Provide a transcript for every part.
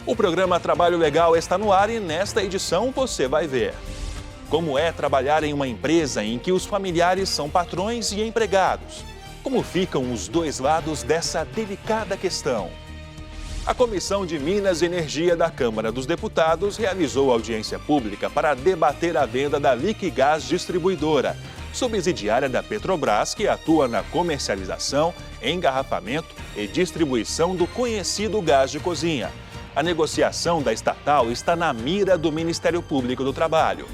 O programa Trabalho Legal está no ar e nesta edição você vai ver como é trabalhar em uma empresa em que os familiares são patrões e empregados. Como ficam os dois lados dessa delicada questão. A Comissão de Minas e Energia da Câmara dos Deputados realizou audiência pública para debater a venda da Liquigás Distribuidora, subsidiária da Petrobras, que atua na comercialização, engarrafamento e distribuição do conhecido gás de cozinha. A negociação da estatal está na mira do Ministério Público do Trabalho.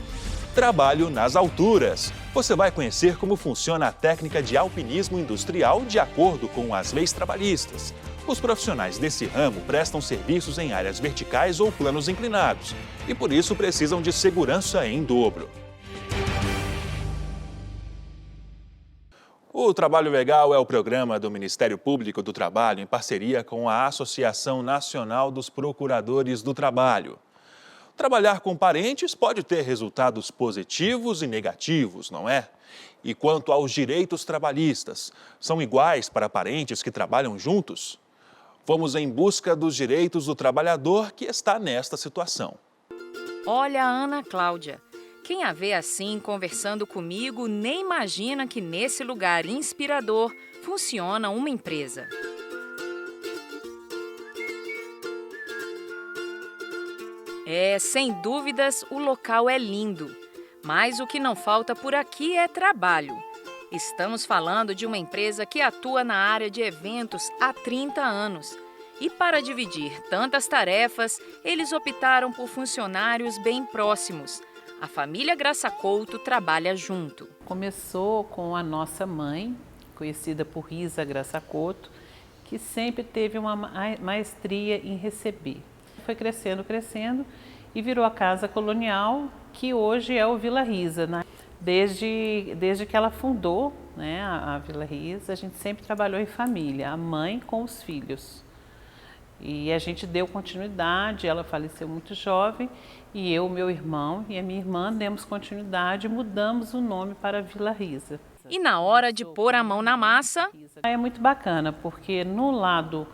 Trabalho nas alturas. Você vai conhecer como funciona a técnica de alpinismo industrial de acordo com as leis trabalhistas. Os profissionais desse ramo prestam serviços em áreas verticais ou planos inclinados e, por isso, precisam de segurança em dobro. O Trabalho Legal é o programa do Ministério Público do Trabalho em parceria com a Associação Nacional dos Procuradores do Trabalho. Trabalhar com parentes pode ter resultados positivos e negativos, não é? E quanto aos direitos trabalhistas, são iguais para parentes que trabalham juntos? Vamos em busca dos direitos do trabalhador que está nesta situação. Olha a Ana Cláudia. Quem a vê assim conversando comigo nem imagina que nesse lugar inspirador funciona uma empresa. Sem dúvidas, o local é lindo. Mas o que não falta por aqui é trabalho. Estamos falando de uma empresa que atua na área de eventos há 30 anos. E para dividir tantas tarefas, eles optaram por funcionários bem próximos. A família Graça Couto trabalha junto. Começou com a nossa mãe, conhecida por Risa Graça Couto, que sempre teve uma maestria em receber. Foi crescendo e virou a Casa Colonial, que hoje é o Vila Risa, né? Desde que ela fundou, né, a Vila Risa, a gente sempre trabalhou em família, a mãe com os filhos. E a gente deu continuidade, ela faleceu muito jovem, e eu, meu irmão e a minha irmã demos continuidade e mudamos o nome para Vila Risa. E na hora de pôr a mão na massa... É muito bacana, porque no lado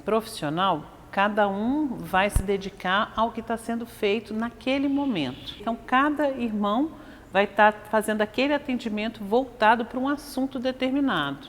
profissional, cada um vai se dedicar ao que está sendo feito naquele momento. Então, cada irmão vai estar fazendo aquele atendimento voltado para um assunto determinado.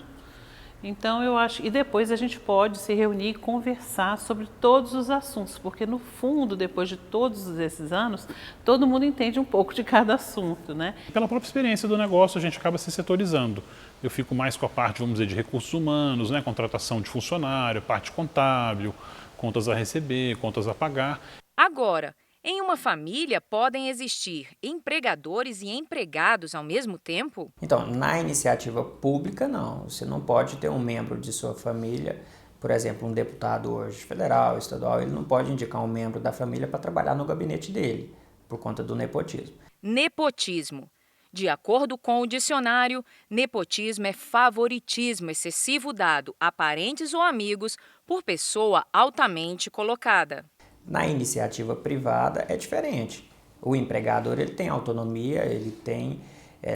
Então, eu acho... E depois a gente pode se reunir e conversar sobre todos os assuntos, porque no fundo, depois de todos esses anos, todo mundo entende um pouco de cada assunto, né? Pela própria experiência do negócio, a gente acaba se setorizando. Eu fico mais com a parte, vamos dizer, de recursos humanos, né? Contratação de funcionário, parte contábil, contas a receber, contas a pagar. Agora, em uma família podem existir empregadores e empregados ao mesmo tempo? Então, na iniciativa pública, não. Você não pode ter um membro de sua família, por exemplo, um deputado hoje federal, estadual, ele não pode indicar um membro da família para trabalhar no gabinete dele, por conta do nepotismo. Nepotismo. De acordo com o dicionário, nepotismo é favoritismo excessivo dado a parentes ou amigos por pessoa altamente colocada. Na iniciativa privada é diferente. O empregador ele tem autonomia, ele tem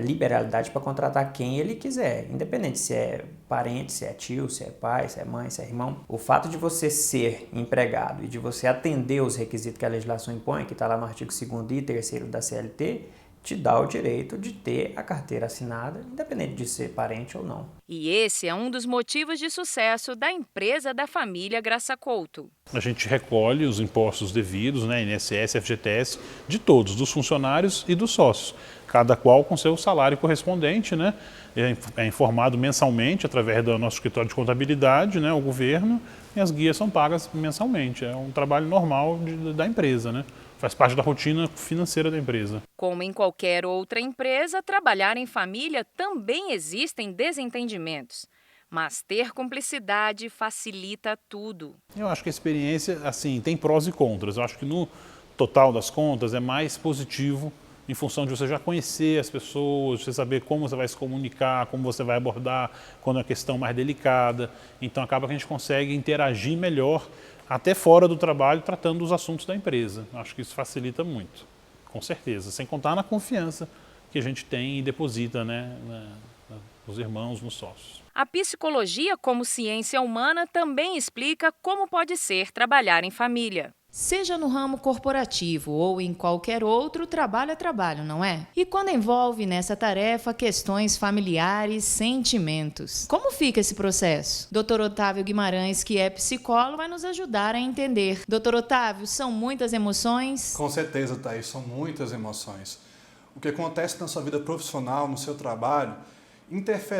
liberalidade para contratar quem ele quiser, independente se é parente, se é tio, se é pai, se é mãe, se é irmão. O fato de você ser empregado e de você atender os requisitos que a legislação impõe, que está lá no artigo 2º e 3º da CLT, te dá o direito de ter a carteira assinada, independente de ser parente ou não. E esse é um dos motivos de sucesso da empresa da família Graça Couto. A gente recolhe os impostos devidos, né, INSS, FGTS, de todos, dos funcionários e dos sócios, cada qual com seu salário correspondente, né? É informado mensalmente através do nosso escritório de contabilidade, né, o governo, e as guias são pagas mensalmente. É um trabalho normal da empresa, né? Faz parte da rotina financeira da empresa. Como em qualquer outra empresa, trabalhar em família também existem desentendimentos. Mas ter cumplicidade facilita tudo. Eu acho que a experiência, assim, tem prós e contras. Eu acho que no total das contas é mais positivo em função de você já conhecer as pessoas, você saber como você vai se comunicar, como você vai abordar quando é uma questão mais delicada. Então acaba que a gente consegue interagir melhor até fora do trabalho, tratando dos assuntos da empresa. Acho que isso facilita muito, com certeza. Sem contar na confiança que a gente tem e deposita, né, nos irmãos, nos sócios. A psicologia, como ciência humana, também explica como pode ser trabalhar em família. Seja no ramo corporativo ou em qualquer outro, trabalho é trabalho, não é? E quando envolve nessa tarefa questões familiares, sentimentos. Como fica esse processo? Dr. Otávio Guimarães, que é psicólogo, vai nos ajudar a entender. Dr. Otávio, são muitas emoções? Com certeza, Thaís, são muitas emoções. O que acontece na sua vida profissional, no seu trabalho,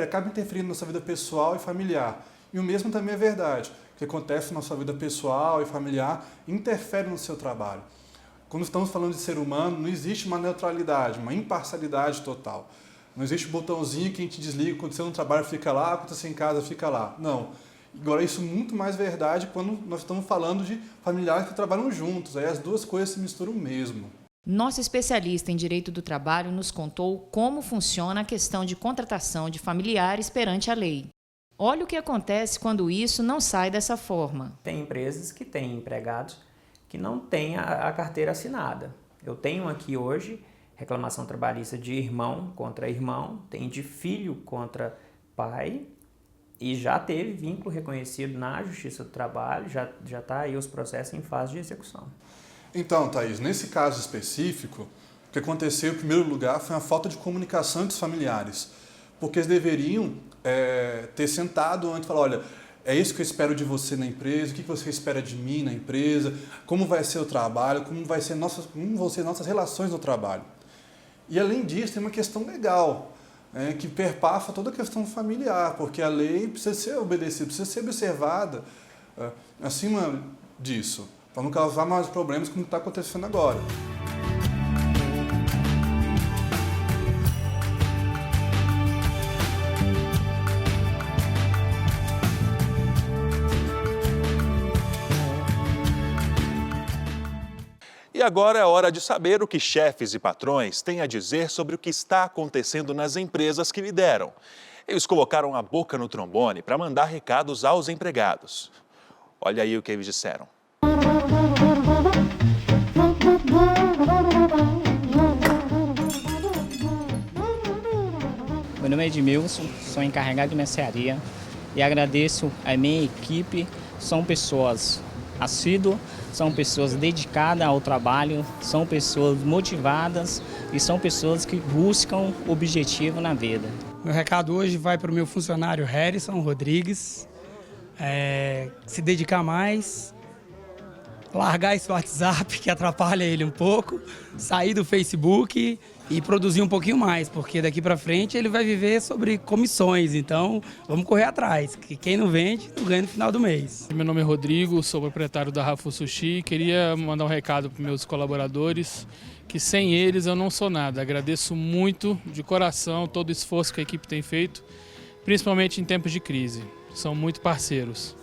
acaba interferindo na sua vida pessoal e familiar. E o mesmo também é verdade. O que acontece na sua vida pessoal e familiar interfere no seu trabalho. Quando estamos falando de ser humano, não existe uma neutralidade, uma imparcialidade total. Não existe um botãozinho que a gente desliga, quando você no trabalho fica lá, quando você em casa fica lá. Não. Agora, isso é muito mais verdade quando nós estamos falando de familiares que trabalham juntos. Aí as duas coisas se misturam mesmo. Nosso especialista em direito do trabalho nos contou como funciona a questão de contratação de familiares perante a lei. Olha o que acontece quando isso não sai dessa forma. Tem empresas que têm empregados que não têm a carteira assinada. Eu tenho aqui hoje reclamação trabalhista de irmão contra irmão, tem de filho contra pai e já teve vínculo reconhecido na Justiça do Trabalho, já está aí os processos em fase de execução. Então, Thaís, nesse caso específico, o que aconteceu em primeiro lugar foi a falta de comunicação entre os familiares, porque eles deveriam ter sentado antes e falar, olha, é isso que eu espero de você na empresa, o que você espera de mim na empresa, como vai ser o trabalho, como vão ser nossas relações no trabalho. E além disso, tem uma questão legal, que perpassa toda a questão familiar, porque a lei precisa ser obedecida, precisa ser observada acima disso, para não causar mais problemas como está acontecendo agora. E agora é hora de saber o que chefes e patrões têm a dizer sobre o que está acontecendo nas empresas que lideram. Eles colocaram a boca no trombone para mandar recados aos empregados. Olha aí o que eles disseram. Meu nome é Edmilson, sou encarregado de mercearia e agradeço a minha equipe. São pessoas assíduas, são pessoas dedicadas ao trabalho, são pessoas motivadas e são pessoas que buscam objetivo na vida. Meu recado hoje vai para o meu funcionário Harrison Rodrigues, se dedicar mais, largar esse WhatsApp que atrapalha ele um pouco, sair do Facebook e produzir um pouquinho mais, porque daqui para frente ele vai viver sobre comissões, então vamos correr atrás, que quem não vende não ganha no final do mês. Meu nome é Rodrigo, sou proprietário da Rafu Sushi, queria mandar um recado para meus colaboradores, que sem eles eu não sou nada. Agradeço muito de coração todo o esforço que a equipe tem feito, principalmente em tempos de crise, são muito parceiros.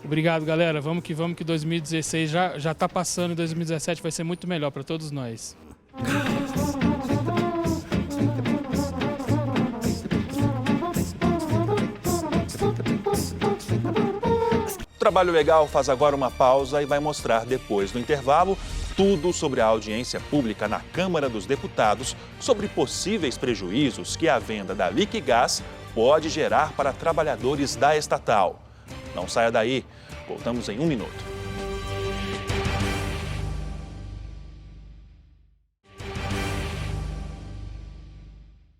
Obrigado, galera, vamos que 2016 já está passando e 2017 vai ser muito melhor para todos nós. O Trabalho Legal faz agora uma pausa e vai mostrar depois do intervalo tudo sobre a audiência pública na Câmara dos Deputados sobre possíveis prejuízos que a venda da Liquigás pode gerar para trabalhadores da estatal. Não saia daí, voltamos em 1 minuto.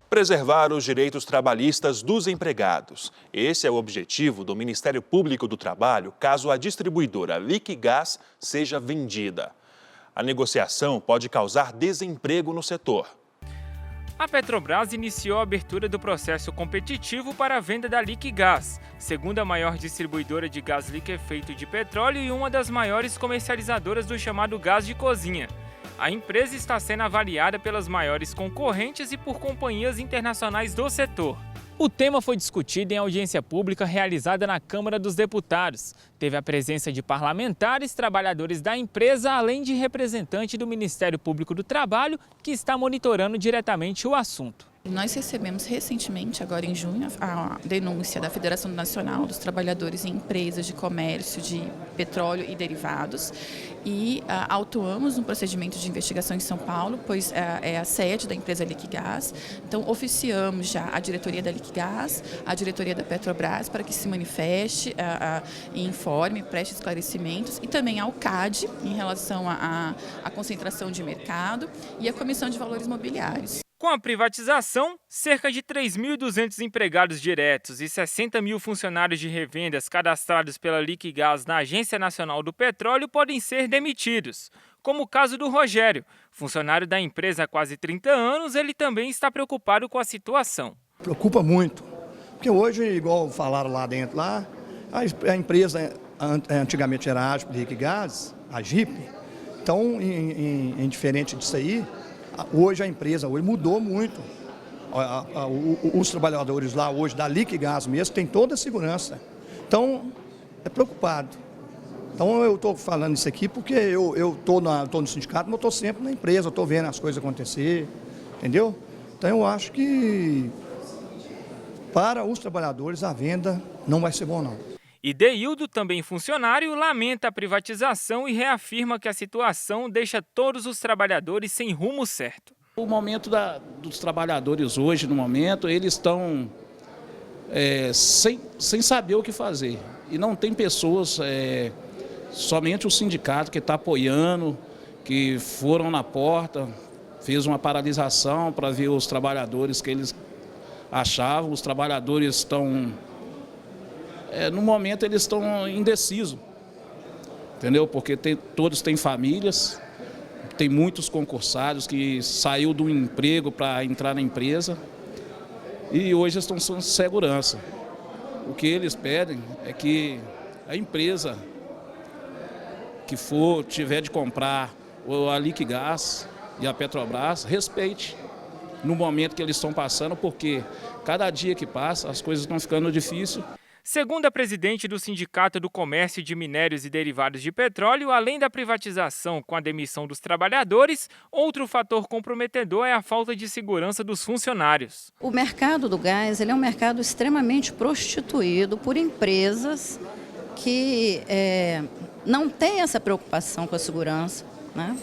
Preservar os direitos trabalhistas dos empregados. Esse é o objetivo do Ministério Público do Trabalho caso a distribuidora Liquigás seja vendida. A negociação pode causar desemprego no setor. A Petrobras iniciou a abertura do processo competitivo para a venda da Liquigás, segunda maior distribuidora de gás liquefeito de petróleo e uma das maiores comercializadoras do chamado gás de cozinha. A empresa está sendo avaliada pelas maiores concorrentes e por companhias internacionais do setor. O tema foi discutido em audiência pública realizada na Câmara dos Deputados. Teve a presença de parlamentares, trabalhadores da empresa, além de representante do Ministério Público do Trabalho, que está monitorando diretamente o assunto. Nós recebemos recentemente, agora em junho, a denúncia da Federação Nacional dos Trabalhadores em Empresas de Comércio de Petróleo e Derivados e autuamos um procedimento de investigação em São Paulo, pois é a sede da empresa Liquigás. Então, oficiamos já a diretoria da Liquigás, a diretoria da Petrobras, para que se manifeste e informe, preste esclarecimentos, e também ao CAD, em relação à concentração de mercado, e a Comissão de Valores Mobiliários. Com a privatização, cerca de 3.200 empregados diretos e 60 mil funcionários de revendas cadastrados pela Liquigás na Agência Nacional do Petróleo podem ser demitidos. Como o caso do Rogério, funcionário da empresa há quase 30 anos, ele também está preocupado com a situação. Preocupa muito, porque hoje, igual falaram lá dentro, a empresa antigamente era a Liquigás, a GIP, então, indiferente disso aí, hoje a empresa mudou muito. Os trabalhadores lá hoje da Liquigás mesmo têm toda a segurança. Então, é preocupado. Então, eu estou falando isso aqui porque eu estou no sindicato, mas eu estou sempre na empresa, eu estou vendo as coisas acontecer, entendeu? Então, eu acho que para os trabalhadores a venda não vai ser bom, não. E Deildo, também funcionário, lamenta a privatização e reafirma que a situação deixa todos os trabalhadores sem rumo certo. O momento dos trabalhadores hoje, no momento, eles estão sem saber o que fazer. E não tem pessoas, somente o sindicato que está apoiando, que foram na porta, fez uma paralisação para ver os trabalhadores que eles achavam. Os trabalhadores estão... no momento eles estão indecisos, entendeu? Porque todos têm famílias, tem muitos concursados que saiu do emprego para entrar na empresa e hoje estão sem segurança. O que eles pedem é que a empresa que tiver de comprar a Liquigás e a Petrobras respeite no momento que eles estão passando, porque cada dia que passa as coisas estão ficando difíceis. Segundo a presidente do Sindicato do Comércio de Minérios e Derivados de Petróleo, além da privatização com a demissão dos trabalhadores, outro fator comprometedor é a falta de segurança dos funcionários. O mercado do gás ele é um mercado extremamente prostituído por empresas que não têm essa preocupação com a segurança, né?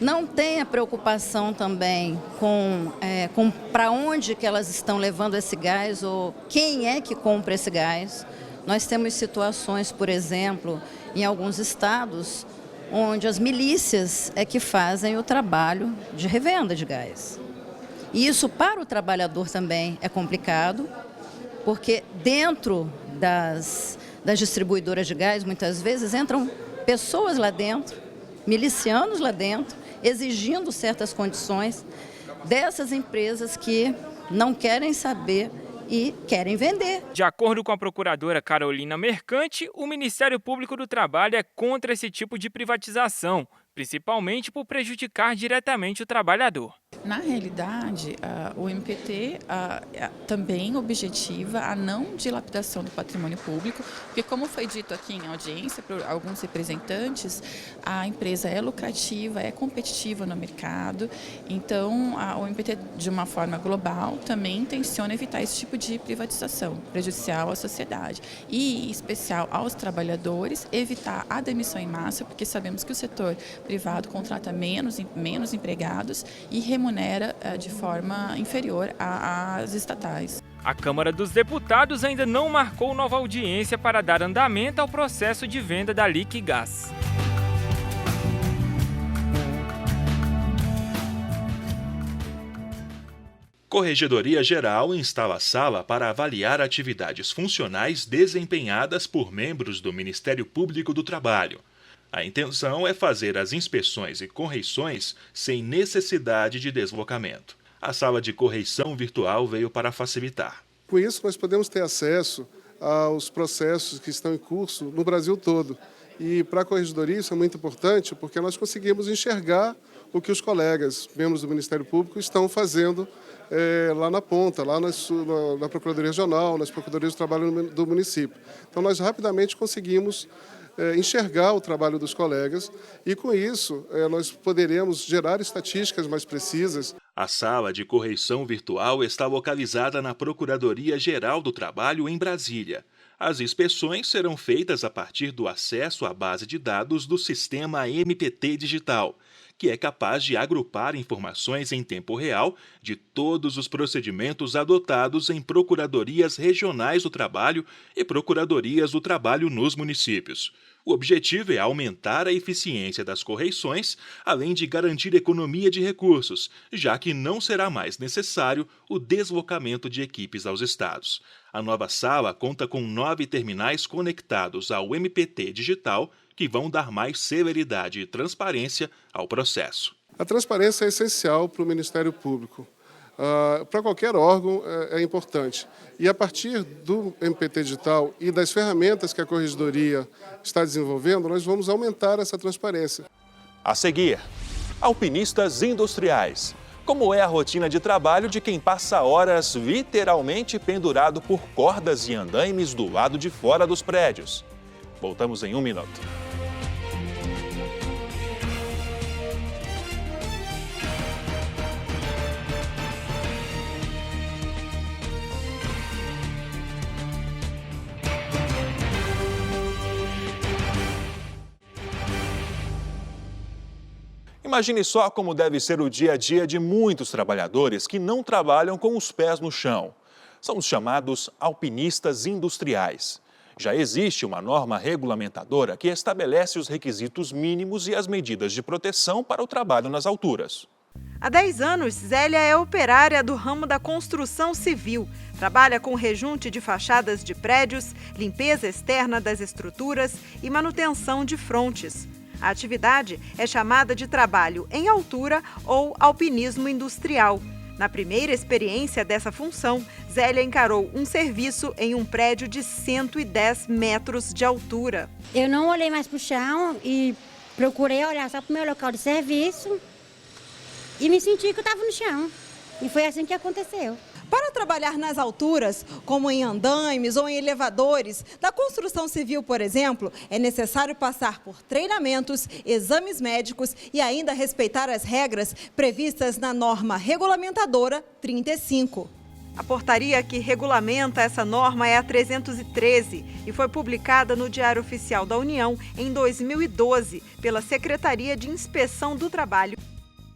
Não tem a preocupação também com para onde que elas estão levando esse gás ou quem é que compra esse gás. Nós temos situações, por exemplo, em alguns estados, onde as milícias é que fazem o trabalho de revenda de gás. E isso para o trabalhador também é complicado, porque dentro das distribuidoras de gás, muitas vezes entram pessoas lá dentro, milicianos lá dentro, exigindo certas condições dessas empresas que não querem saber e querem vender. De acordo com a procuradora Carolina Mercante, o Ministério Público do Trabalho é contra esse tipo de privatização, principalmente por prejudicar diretamente o trabalhador. Na realidade, o MPT também objetiva a não dilapidação do patrimônio público, porque como foi dito aqui em audiência por alguns representantes, a empresa é lucrativa, é competitiva no mercado, então o MPT, de uma forma global, também intenciona evitar esse tipo de privatização prejudicial à sociedade e, em especial, aos trabalhadores, evitar a demissão em massa, porque sabemos que o setor privado contrata menos empregados e remunera de forma inferior às estatais. A Câmara dos Deputados ainda não marcou nova audiência para dar andamento ao processo de venda da Liquigás. Corregedoria Geral instala sala para avaliar atividades funcionais desempenhadas por membros do Ministério Público do Trabalho. A intenção é fazer as inspeções e correições sem necessidade de deslocamento. A sala de correição virtual veio para facilitar. Com isso, nós podemos ter acesso aos processos que estão em curso no Brasil todo. E para a Corregedoria isso é muito importante porque nós conseguimos enxergar o que os colegas, membros do Ministério Público, estão fazendo lá na ponta, lá na Procuradoria Regional, nas Procuradorias do Trabalho do município. Então, nós rapidamente conseguimos enxergar o trabalho dos colegas e, com isso, nós poderemos gerar estatísticas mais precisas. A sala de correição virtual está localizada na Procuradoria-Geral do Trabalho, em Brasília. As inspeções serão feitas a partir do acesso à base de dados do sistema MPT Digital, que é capaz de agrupar informações em tempo real de todos os procedimentos adotados em procuradorias regionais do trabalho e procuradorias do trabalho nos municípios. O objetivo é aumentar a eficiência das correições, além de garantir economia de recursos, já que não será mais necessário o deslocamento de equipes aos estados. A nova sala conta com 9 terminais conectados ao MPT Digital, que vão dar mais celeridade e transparência ao processo. A transparência é essencial para o Ministério Público. Para qualquer órgão é importante. E a partir do MPT Digital e das ferramentas que a Corregedoria está desenvolvendo, nós vamos aumentar essa transparência. A seguir, alpinistas industriais. Como é a rotina de trabalho de quem passa horas literalmente pendurado por cordas e andaimes do lado de fora dos prédios? Voltamos em 1 minuto. Imagine só como deve ser o dia a dia de muitos trabalhadores que não trabalham com os pés no chão. São os chamados alpinistas industriais. Já existe uma norma regulamentadora que estabelece os requisitos mínimos e as medidas de proteção para o trabalho nas alturas. Há 10 anos, Zélia é operária do ramo da construção civil. Trabalha com rejunte de fachadas de prédios, limpeza externa das estruturas e manutenção de frontes. A atividade é chamada de trabalho em altura ou alpinismo industrial. Na primeira experiência dessa função, Zélia encarou um serviço em um prédio de 110 metros de altura. Eu não olhei mais para o chão e procurei olhar só para o meu local de serviço e me senti que eu estava no chão. E foi assim que aconteceu. Para trabalhar nas alturas, como em andaimes ou em elevadores, da construção civil, por exemplo, é necessário passar por treinamentos, exames médicos e ainda respeitar as regras previstas na norma regulamentadora 35. A portaria que regulamenta essa norma é a 313 e foi publicada no Diário Oficial da União em 2012 pela Secretaria de Inspeção do Trabalho.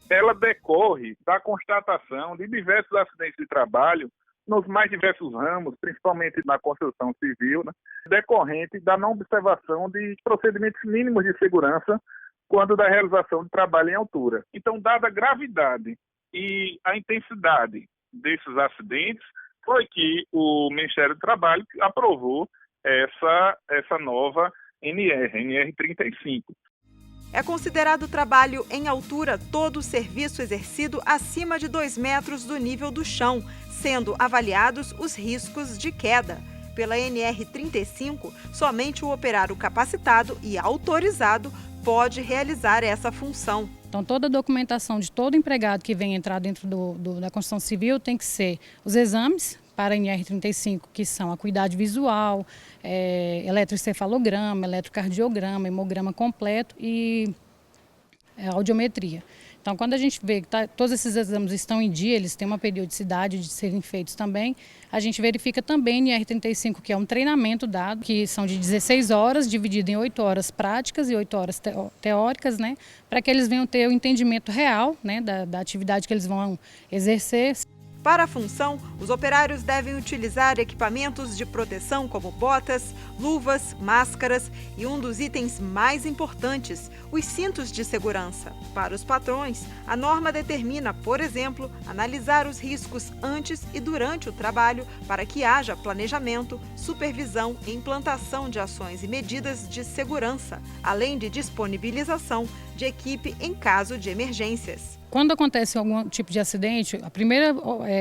Ela decorre da constatação de diversos acidentes de trabalho nos mais diversos ramos, principalmente na construção civil, decorrente da não observação de procedimentos mínimos de segurança quando da realização de trabalho em altura. Então, dada a gravidade e a intensidade desses acidentes, foi que o Ministério do Trabalho aprovou essa nova NR 35. É considerado trabalho em altura todo o serviço exercido acima de 2 metros do nível do chão, sendo avaliados os riscos de queda. Pela NR 35, somente o operário capacitado e autorizado pode realizar essa função. Então, toda a documentação de todo empregado que vem entrar dentro da construção civil tem que ser os exames para a NR35, que são a acuidade visual, eletroencefalograma, eletrocardiograma, hemograma completo e audiometria. Então, quando a gente vê que todos esses exames estão em dia, eles têm uma periodicidade de serem feitos também, a gente verifica também NR35, que é um treinamento dado, que são de 16 horas, dividido em 8 horas práticas e 8 horas teóricas, para que eles venham ter o entendimento real, da atividade que eles vão exercer. Para a função, os operários devem utilizar equipamentos de proteção como botas, luvas, máscaras e um dos itens mais importantes, os cintos de segurança. Para os patrões, a norma determina, por exemplo, analisar os riscos antes e durante o trabalho para que haja planejamento, supervisão e implantação de ações e medidas de segurança, além de disponibilização de equipe em caso de emergências. Quando acontece algum tipo de acidente, a primeira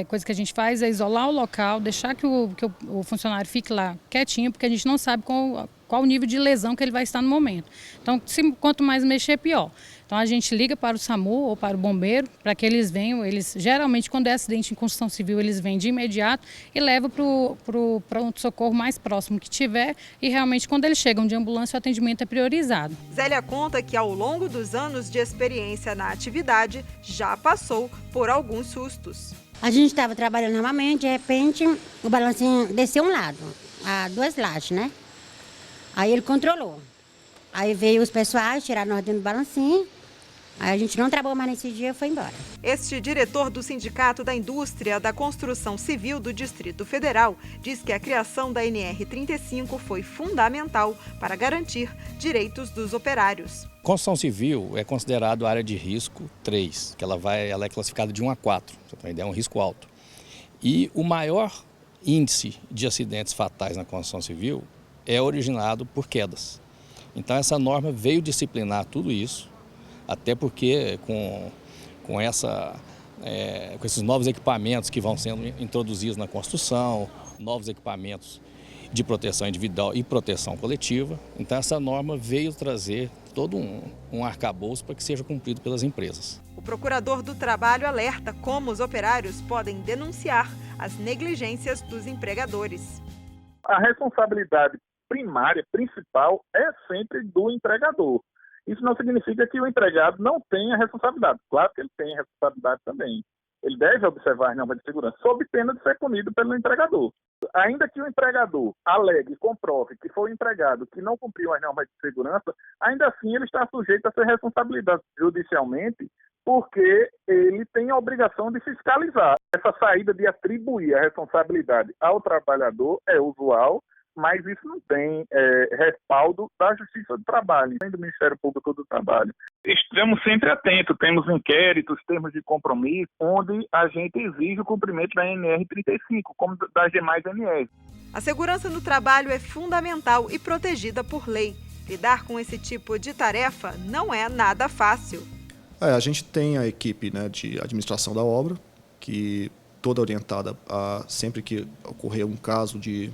coisa que a gente faz é isolar o local, deixar que o funcionário fique lá quietinho, porque a gente não sabe qual o nível de lesão que ele vai estar no momento. Então, quanto mais mexer, pior. Então a gente liga para o SAMU ou para o bombeiro para que eles venham. Geralmente, quando é acidente em construção civil, eles vêm de imediato e levam para o pronto-socorro mais próximo que tiver. E realmente, quando eles chegam de ambulância, o atendimento é priorizado. Zélia conta que ao longo dos anos de experiência na atividade, já passou por alguns sustos. A gente estava trabalhando normalmente, de repente o balancinho desceu um lado, a 2 lajes, né? Aí ele controlou. Aí veio os pessoais, tiraram nós dentro do balancinho. Aí a gente não trabalhou mais nesse dia e foi embora. Este diretor do Sindicato da Indústria da Construção Civil do Distrito Federal diz que a criação da NR35 foi fundamental para garantir direitos dos operários. Construção civil é considerado área de risco 3, que ela é classificada de 1 a 4, é um risco alto. E o maior índice de acidentes fatais na construção civil é originado por quedas. Então essa norma veio disciplinar tudo isso, até porque com esses novos equipamentos que vão sendo introduzidos na construção, novos equipamentos de proteção individual e proteção coletiva, então essa norma veio trazer todo um arcabouço para que seja cumprido pelas empresas. O procurador do trabalho alerta como os operários podem denunciar as negligências dos empregadores. A responsabilidade primária, principal, é sempre do empregador. Isso não significa que o empregado não tenha responsabilidade. Claro que ele tem responsabilidade também. Ele deve observar as normas de segurança, sob pena de ser punido pelo empregador. Ainda que o empregador alegue e comprove que foi o empregado que não cumpriu as normas de segurança, ainda assim ele está sujeito a ser responsabilizado judicialmente, porque ele tem a obrigação de fiscalizar. Essa saída de atribuir a responsabilidade ao trabalhador é usual, mas isso não tem respaldo da Justiça do Trabalho, nem do Ministério Público do Trabalho. Estamos sempre atentos, temos inquéritos, termos de compromisso, onde a gente exige o cumprimento da NR35, como das demais NRs. A segurança no trabalho é fundamental e protegida por lei. Lidar com esse tipo de tarefa não é nada fácil. A gente tem a equipe, né, de administração da obra, que toda orientada a sempre que ocorrer um caso de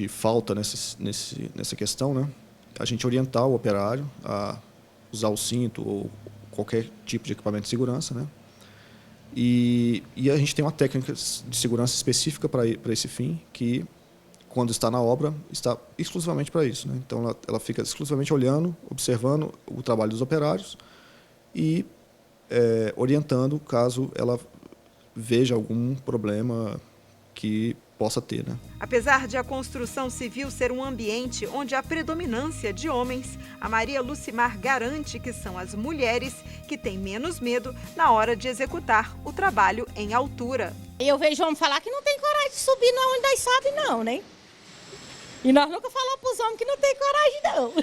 falta nessa questão, né? A gente orientar o operário a usar o cinto ou qualquer tipo de equipamento de segurança, né? E a gente tem uma técnica de segurança específica para esse fim, que quando está na obra, está exclusivamente para isso, né? Então ela fica exclusivamente olhando, observando o trabalho dos operários e orientando caso ela veja algum problema que possa ter, né? Apesar de a construção civil ser um ambiente onde há predominância de homens, a Maria Lucimar garante que são as mulheres que têm menos medo na hora de executar o trabalho em altura. Eu vejo homem falar que não tem coragem de subir onde nós sobe não, né? E nós nunca falamos para os homens que não tem coragem, não.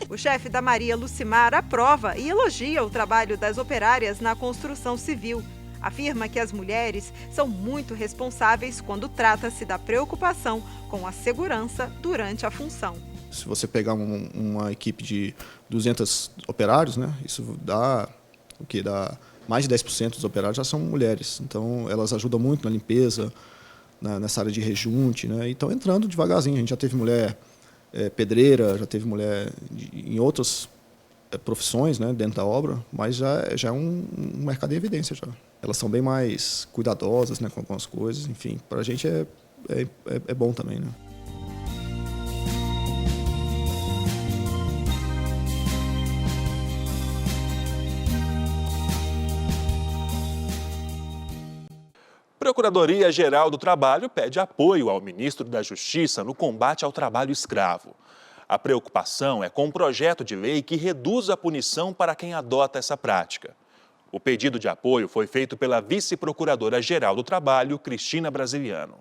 O chefe da Maria Lucimar aprova e elogia o trabalho das operárias na construção civil. Afirma que as mulheres são muito responsáveis quando trata-se da preocupação com a segurança durante a função. Se você pegar uma equipe de 200 operários, né, isso dá o que dá mais de 10% dos operários já são mulheres. Então elas ajudam muito na limpeza, nessa área de rejunte, né? E estão entrando devagarzinho. A gente já teve mulher pedreira, já teve mulher em outras profissões, né, dentro da obra, mas já é um mercado em evidência já. Elas são bem mais cuidadosas, né, com algumas coisas, enfim, para a gente é bom também, né? Procuradoria-Geral do Trabalho pede apoio ao ministro da Justiça no combate ao trabalho escravo. A preocupação é com um projeto de lei que reduz a punição para quem adota essa prática. O pedido de apoio foi feito pela vice-procuradora-geral do Trabalho, Cristina Brasiliano.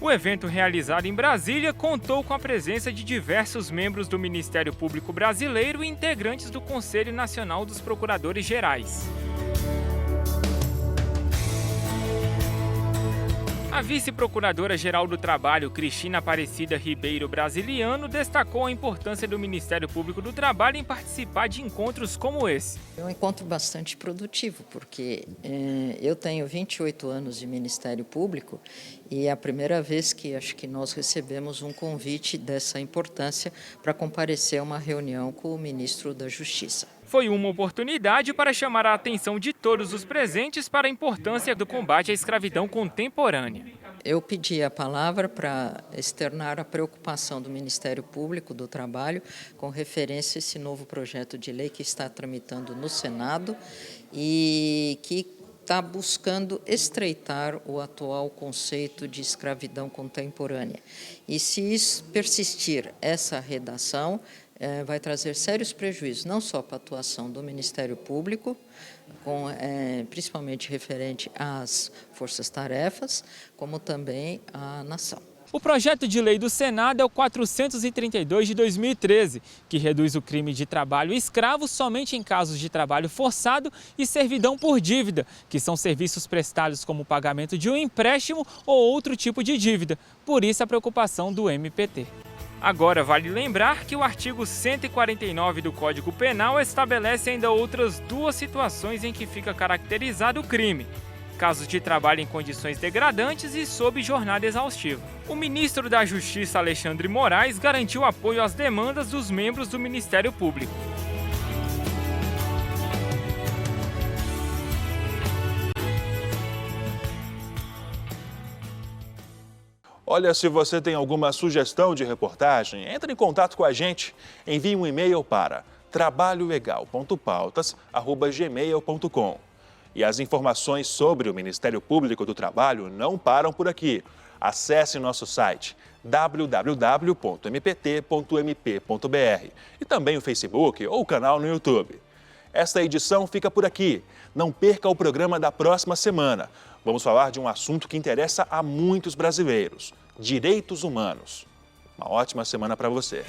O evento realizado em Brasília contou com a presença de diversos membros do Ministério Público Brasileiro e integrantes do Conselho Nacional dos Procuradores Gerais. A vice-procuradora-geral do Trabalho, Cristina Aparecida Ribeiro Brasiliano, destacou a importância do Ministério Público do Trabalho em participar de encontros como esse. É um encontro bastante produtivo, porque eu tenho 28 anos de Ministério Público e é a primeira vez que acho que nós recebemos um convite dessa importância para comparecer a uma reunião com o ministro da Justiça. foi uma oportunidade para chamar a atenção de todos os presentes para a importância do combate à escravidão contemporânea. Eu pedi a palavra para externar a preocupação do Ministério Público do Trabalho com referência a esse novo projeto de lei que está tramitando no Senado e que está buscando estreitar o atual conceito de escravidão contemporânea. E se persistir essa redação, vai trazer sérios prejuízos, não só para a atuação do Ministério Público, principalmente referente às forças-tarefas, como também à nação. O projeto de lei do Senado é o 432 de 2013, que reduz o crime de trabalho escravo somente em casos de trabalho forçado e servidão por dívida, que são serviços prestados como pagamento de um empréstimo ou outro tipo de dívida. Por isso a preocupação do MPT. Agora, vale lembrar que o artigo 149 do Código Penal estabelece ainda outras duas situações em que fica caracterizado o crime: casos de trabalho em condições degradantes e sob jornada exaustiva. O ministro da Justiça, Alexandre Moraes, garantiu apoio às demandas dos membros do Ministério Público. Olha, se você tem alguma sugestão de reportagem, entre em contato com a gente. Envie um e-mail para trabalholegal.pautas@gmail.com. E as informações sobre o Ministério Público do Trabalho não param por aqui. Acesse nosso site www.mpt.mp.br e também o Facebook ou o canal no YouTube. Esta edição fica por aqui. Não perca o programa da próxima semana. Vamos falar de um assunto que interessa a muitos brasileiros: direitos humanos. Uma ótima semana para você.